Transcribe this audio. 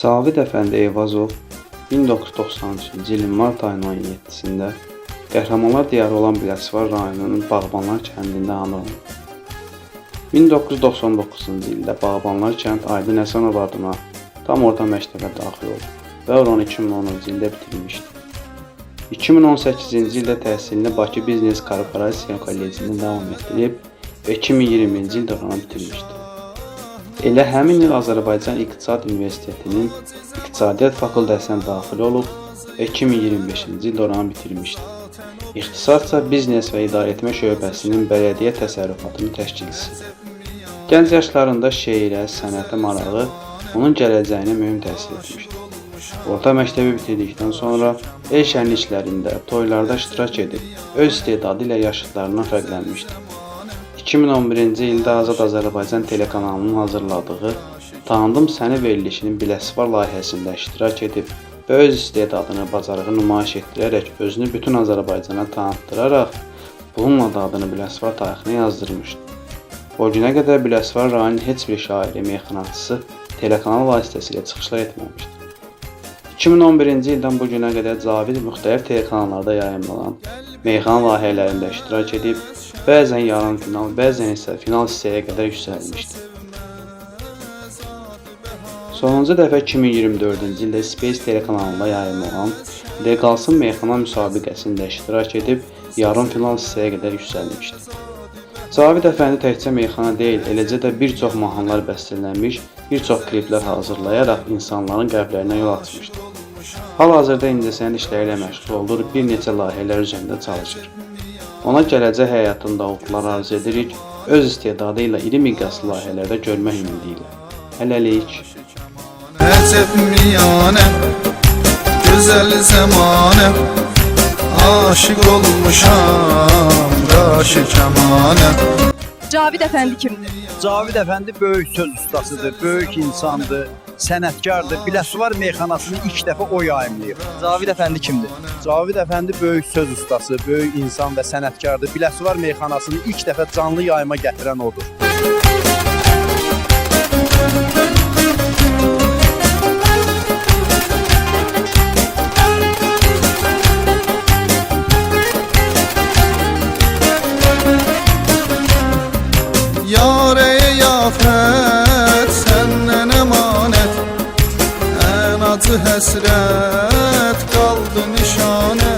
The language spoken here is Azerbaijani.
Cavid Əfəndi Eyvazov 1993-cü ilin mart ayının 17-sində Qəhrəmanlar diyarı olan Biləsuvar rayonunun Bağbanlar kəndində anılıb. 1999-cu ildə Bağbanlar kənd Aydın Həsənov adına tam orta məktəbə daxil olub və oranı 2010-cu ildə bitirmişdi. 2018-ci ildə təhsilini Bakı Biznes Korporasiya Kollecində davam etdirib və 2020-ci ildə oranı bitirmişdi. Elə həmin il Azərbaycan İqtisad Universitetinin İqtisadiyyat fakültəsinə daxil olub və 2025-ci ildə oranı bitirmişdi. İxtisarsa Biznes və İdarəetmə şöbəsinin bələdiyyə təsərrüfatının təşkilçisidir. Gənc yaşlarında şeirə, sənətə marağı onun gələcəyinə mühüm təsir etmişdir. Orta məktəbi bitirdikdən sonra el şənliklərində, toylarda iştirak edib, öz istedadı ilə yaşıdlarından fərqlənmişdir. 2011-ci ildə Azad Azərbaycan telekanalının hazırladığı Tanıdım Səni verilişinin Biləsuvar layihəsində iştirak edib və öz istedadını, bacarığı nümayiş etdirərək özünü bütün Azərbaycana tanıtdıraraq bununla da adını Biləsuvar tarixinə yazdırmışdı. O günə qədər Biləsuvar rayonunun heç bir şairi, meyxanaçısı telekanal vasitəsilə çıxışlar etməmişdir. 2011-ci ildən bu günə qədər Cavid müxtəlif telekanallarda yayımlanan meyxana layihələrində iştirak edib, bəzən yarım final, bəzən isə final hissəyə qədər yüksəlmişdir. Sonuncu dəfə 2024-cü ildə Space telekanalında yayımlanan Leqalsın meyxana müsabiqəsində iştirak edib, yarım final hissəyə qədər yüksəlmişdir. Cavid Əfəndi təkcə meyxana deyil, eləcə də bir çox mahnılar bəstələnmiş, bir çox kliplər hazırlayaraq insanların qəlblərinə yol açmışdır. Hal-hazırda incəsənət işləri ilə məşğul olur, bir neçə layihələr üzərində çalışır. Ona gələcək həyatında uğurlar arzu edirik, öz istedadı ilə iri miqyaslı layihələrdə görmək ümidi ilə. Hələlik. Əcəb miyanə, gözəl zəmanə, aşiq olmuşam, qaşı kəmanə. Cavid Əfəndi kimdir? Cavid Əfəndi böyük söz ustasıdır, böyük insandır, sənətkardır. Biləsuvar meyxanasını ilk dəfə o yayımlayıb. Cavid Əfəndi kimdir? Cavid Əfəndi böyük söz ustası, böyük insan və sənətkardır. Biləsuvar meyxanasını ilk dəfə canlı yayıma gətirən odur. Yarəyə yafət, səndən əmanət, ən acı həsrət qaldı nişanə.